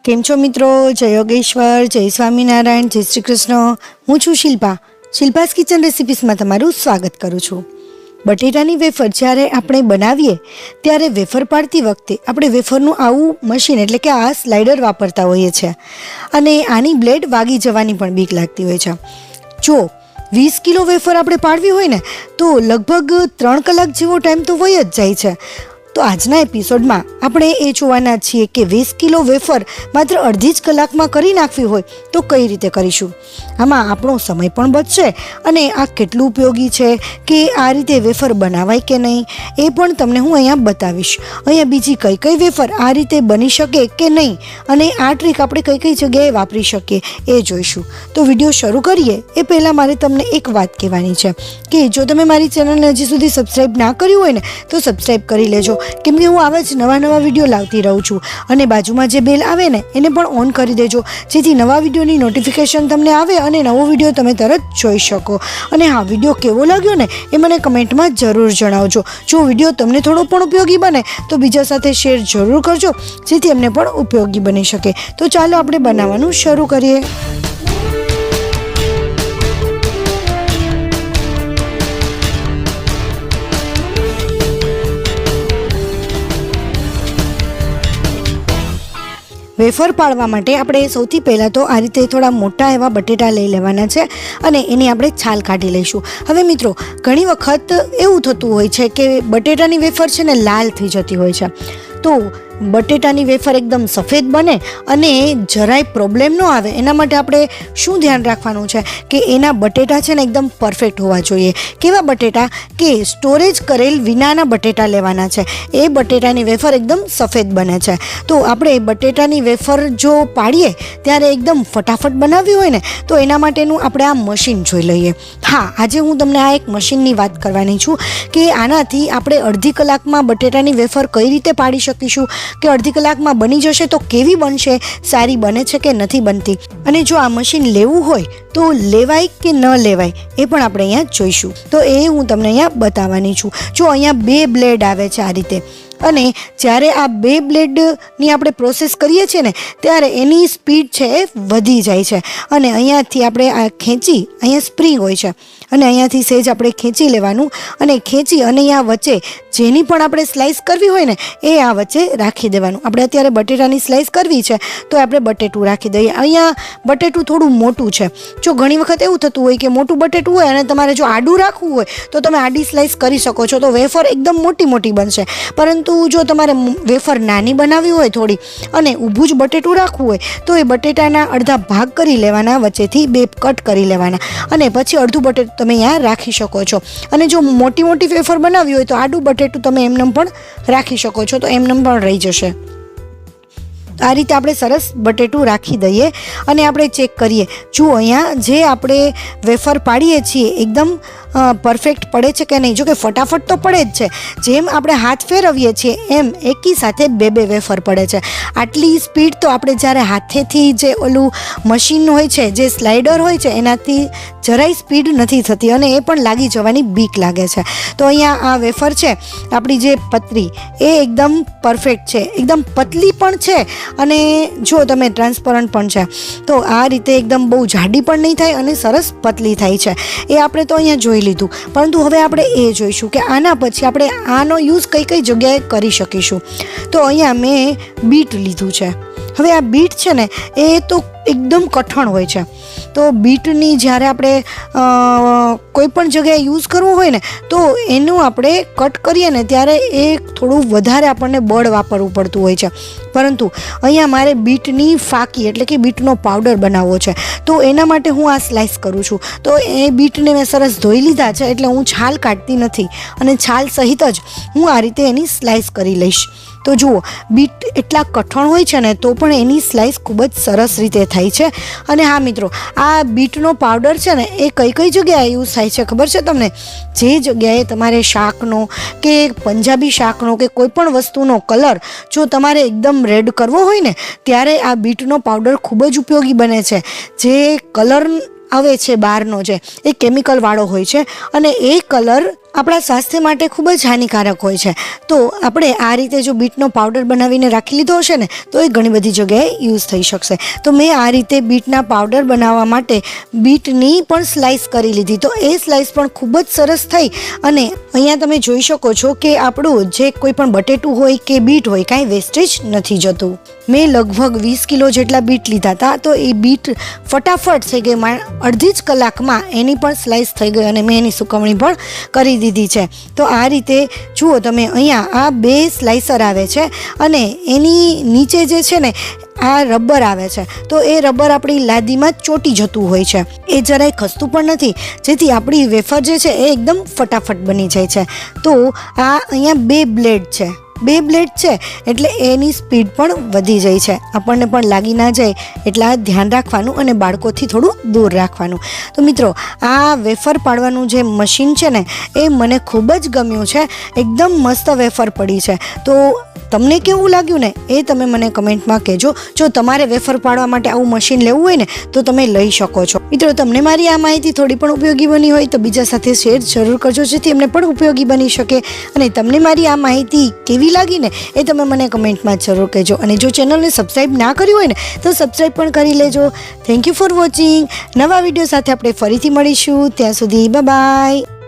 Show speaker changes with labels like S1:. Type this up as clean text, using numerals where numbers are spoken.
S1: કેમ છો મિત્રો? જય યોગેશ્વર, જય સ્વામિનારાયણ, જય શ્રી કૃષ્ણ. હું છું શિલ્પા. શિલ્પાસ કિચન રેસિપીસમાં તમારું સ્વાગત કરું છું. બટેટાની વેફર જ્યારે આપણે બનાવીએ ત્યારે વેફર પાડતી વખતે આપણે વેફરનું આવું મશીન એટલે કે આ સ્લાઇડર વાપરતા હોઈએ છીએ અને આની બ્લેડ વાગી જવાની પણ બીક લાગતી હોય છે. જો 20 કિલો વેફર આપણે પાડવી હોય ને તો લગભગ 3 કલાક જેવો ટાઈમ તો વહી જ જાય છે. તો આજના એપિસોડમાં આપણે એ જોવાના છીએ કે 20 કિલો વેફર માત્ર અડધી જ કલાકમાં કરી નાખવી હોય તો કઈ રીતે કરીશું. આમાં આપણો સમય પણ બચશે અને આ કેટલું ઉપયોગી છે કે આ રીતે વેફર બનાવાય કે નહીં એ પણ તમને હું અહીંયા બતાવીશ. અહીંયા બીજી કઈ કઈ વેફર આ રીતે બની શકે કે નહીં અને આ ટ્રીક આપણે કઈ કઈ જગ્યાએ વાપરી શકીએ એ જોઈશું. તો વિડીયો શરૂ કરીએ એ પહેલાં મારે તમને એક વાત કહેવાની છે કે જો તમે મારી ચેનલને હજી સુધી સબસ્ક્રાઈબ ના કર્યું હોય ને તો સબસ્ક્રાઈબ કરી લેજો, કેમ કે હું આવા જ નવા વિડીયો લાવતી રહું છું. અને બાજુમાં જે બેલ આવે ને એને પણ ઓન કરી દેજો, જેથી નવા વિડીયોની નોટિફિકેશન તમને આવે અને નવો વિડીયો તમે તરત જોઈ શકો. અને હા, વિડીયો કેવો લાગ્યો ને એ મને કમેન્ટમાં જરૂર જણાવજો. જો વિડીયો તમને થોડો પણ ઉપયોગી બને તો બીજા સાથે શેર જરૂર કરજો, જેથી એમને પણ ઉપયોગી બની શકે. તો ચાલો આપણે બનાવવાનું શરૂ કરીએ. વેફર પાડવા માટે આપણે સૌથી પહેલાં તો આ રીતે થોડા મોટા એવા બટેટા લઈ લેવાના છે અને એની આપણે છાલ કાઢી લઈશું. હવે મિત્રો, ઘણી વખત એવું થતું હોય છે કે બટેટાની વેફર છે ને લાલ થઈ જતી હોય છે. તો બટેટાની વેફર એકદમ સફેદ બને અને જરાય પ્રોબ્લેમ ન આવે એના માટે આપણે શું ધ્યાન રાખવાનું છે કે એના બટેટા છે ને એકદમ પરફેક્ટ હોવા જોઈએ. કેવા બટેટા કે સ્ટોરેજ કરેલ વિનાના બટેટા લેવાના છે. એ બટેટાની વેફર એકદમ સફેદ બને છે. તો આપણે બટેટાની વેફર જો પાડીએ ત્યારે એકદમ ફટાફટ બનાવવી હોય ને તો એના માટેનું આપણે આ મશીન જોઈ લઈએ. હા, આજે હું તમને આ એક મશીનની વાત કરવાની છું કે આનાથી આપણે અડધી કલાકમાં બટેટાની વેફર કઈ રીતે પાડી શકીશું, કે અડધી કલાકમાં બની જશે તો કેવી બનશે, સારી બને છે કે નથી બનતી, અને જો આ મશીન લેવું હોય તો લેવાય કે ન લેવાય એ પણ આપણે અહીંયા જોઈશું. તો એ હું તમને અહીંયા બતાવવાની છું. જો અહીંયા 2 બ્લેડ આવે છે આ રીતે, અને જ્યારે આ 2 બ્લેડની આપણે પ્રોસેસ કરીએ છીએ ને ત્યારે એની સ્પીડ છે એ વધી જાય છે. અને અહીંયાથી આપણે આ ખેંચી, અહીંયા સ્પ્રિંગ હોય છે અને અહીંયાથી સહેજ આપણે ખેંચી લેવાનું અને ખેંચી અને અહીંયા વચ્ચે જેની પણ આપણે સ્લાઇસ કરવી હોય ને એ આ વચ્ચે રાખી દેવાનું. આપણે અત્યારે બટેટાની સ્લાઇસ કરવી છે તો આપણે બટેટું રાખી દઈએ. અહીંયા બટેટું થોડું મોટું છે. જો ઘણી વખત એવું થતું હોય કે મોટું બટેટું હોય અને તમારે જો આડું રાખવું હોય તો તમે આડી સ્લાઇસ કરી શકો છો, તો વેફર એકદમ મોટી બનશે. પરંતુ જો તમારે વેફર નાની બનાવવી હોય થોડી અને ઊભું જ બટેટું રાખવું હોય તો એ બટેટાના અડધા ભાગ કરી લેવાના, વચ્ચેથી 2 કટ કરી લેવાના અને પછી અડધું બટેટું તમે અહીંયા રાખી શકો છો. અને જો મોટી વેફર બનાવવી હોય તો આડું બટેટું તમે એમનેમ પણ રાખી શકો છો, તો એમનેમ પણ રહી જશે. આ રીતે આપણે સરસ બટેટું રાખી દઈએ અને આપણે ચેક કરીએ. જુઓ, અહીંયા જે આપણે વેફર પાડીએ છીએ એકદમ પરફેક્ટ પડે છે કે નહીં. જો કે ફટાફટ તો પડે જ છે. જેમ આપણે હાથ ફેરવીએ છીએ એમ એકી સાથે 2 વેફર પડે છે. આટલી સ્પીડ તો આપણે જ્યારે હાથેથી જે ઓલું મશીન હોય છે, જે સ્લાઇડર હોય છે, એનાથી જરાય સ્પીડ નથી થતી અને એ પણ લાગી જવાની બીક લાગે છે. તો અહીંયા આ વેફર છે આપણી જે પતરી એ એકદમ પરફેક્ટ છે, એકદમ પતલી પણ છે અને જો તમે ટ્રાન્સપરન્ટ પણ છે. તો આ રીતે એકદમ બહુ જાડી પણ નહીં થાય અને સરસ પતલી થાય છે. એ આપણે તો અહીંયા જોઈ લીધું. પરંતુ હવે આપણે એ જોઈશું કે આના પછી આપણે આનો યુઝ કઈ જગ્યાએ કરી શકીશું. તો અહીંયા મેં બીટ લીધું છે. હવે આ બીટ છે ને એ તો એકદમ કઠણ હોય છે. તો બીટની જ્યારે આપણે કોઈ પણ જગ્યાએ યુઝ કરવો હોય ને તો એનું આપણે કટ કરીએ ને ત્યારે એ થોડું વધારે આપણને બળ વાપરવું પડતું હોય છે. પરંતુ અહીંયા મારે બીટની ફાકી એટલે કે બીટનો પાવડર બનાવવો છે. તો એના માટે હું આ સ્લાઇસ કરું છું. તો એ બીટને મેં સરસ ધોઈ લીધા છે એટલે હું છાલ કાઢતી નથી અને છાલ સહિત જ હું આ રીતે એની સ્લાઇસ કરી લઈશ. તો જુઓ, બીટ એટલા કઠણ હોય છે ને તો પણ એની સ્લાઇસ ખૂબ જ સરસ રીતે થાય છે. અને હા મિત્રો, આ બીટનો પાવડર છે ને એ કઈ જગ્યાએ યુઝ થાય છે ખબર છે તમને? જે જગ્યાએ તમારે શાકનો કે પંજાબી શાકનો કે કોઈ પણ વસ્તુનો કલર જો તમારે એકદમ રેડ કરવો હોય ને ત્યારે આ બીટનો પાવડર ખૂબ જ ઉપયોગી બને છે. જે કલર આવે છે બહારનો જે એ કેમિકલવાળો હોય છે અને એ કલર આપણા સ્વાસ્થ્ય માટે ખૂબ જ હાનિકારક હોય છે. તો આપણે આ રીતે જો બીટનો પાવડર બનાવીને રાખી લીધો હશે ને તો એ ઘણી બધી જગ્યાએ યુઝ થઈ શકશે. તો મેં આ રીતે બીટના પાવડર બનાવવા માટે બીટની પણ સ્લાઇસ કરી લીધી. તો એ સ્લાઇસ પણ ખૂબ જ સરસ થઈ અને અહીંયા તમે જોઈ શકો છો કે આપણું જે કોઈ પણ બટેટું હોય કે બીટ હોય કાંઈ વેસ્ટેજ નથી જતું. મેં લગભગ 20 કિલો જેટલા બીટ લીધા હતા. તો એ બીટ ફટાફટ થઈ ગઈ, અડધી જ કલાકમાં એની પણ સ્લાઇસ થઈ ગઈ અને મેં એની સુકવણી પણ કરી દીધી છે. તો આ રીતે જુઓ તમે, અહીંયા આ 2 સ્લાઇસર આવે છે અને એની નીચે જે છે ને આ રબર આવે છે. તો એ રબર આપણી લાદીમાં ચોંટી જતું હોય છે, એ જરાય ખસતું પણ નથી, જેથી આપણી વેફર જે છે એ એકદમ ફટાફટ બની જાય છે. તો આ અહીંયા 2 બ્લેડ છે, 2 બ્લેડ છે એટલે એની સ્પીડ પણ વધી જાય છે. આપણને પણ લાગી ના જાય એટલા ધ્યાન રાખવાનું અને બાળકોથી થોડું દૂર રાખવાનું. તો મિત્રો, આ વેફર પાડવાનું જે મશીન છે ને એ મને ખૂબ જ ગમ્યું છે. એકદમ મસ્ત વેફર પડી છે. તો તમને કેવું લાગ્યું ને એ તમે મને કમેન્ટમાં કહેજો. જો તમારે વેફર પાડવા માટે આવું મશીન લેવું હોય ને તો તમે લઈ શકો છો. મિત્રો, તમને મારી આ માહિતી થોડી પણ ઉપયોગી બની હોય તો બીજા સાથે શેર જરૂર કરજો, જેથી એમને પણ ઉપયોગી બની શકે. અને તમને મારી આ માહિતી કેવી લાગી ને એ તમે મને કમેન્ટમાં જરૂર કહેજો. અને જો ચેનલને સબસ્ક્રાઈબ ના કર્યું હોય ને તો સબસ્ક્રાઈબ પણ કરી લેજો. Thank you for watching. નવા વિડીયો સાથે આપણે ફરીથી મળીશું. ત્યાં સુધી બાય બાય.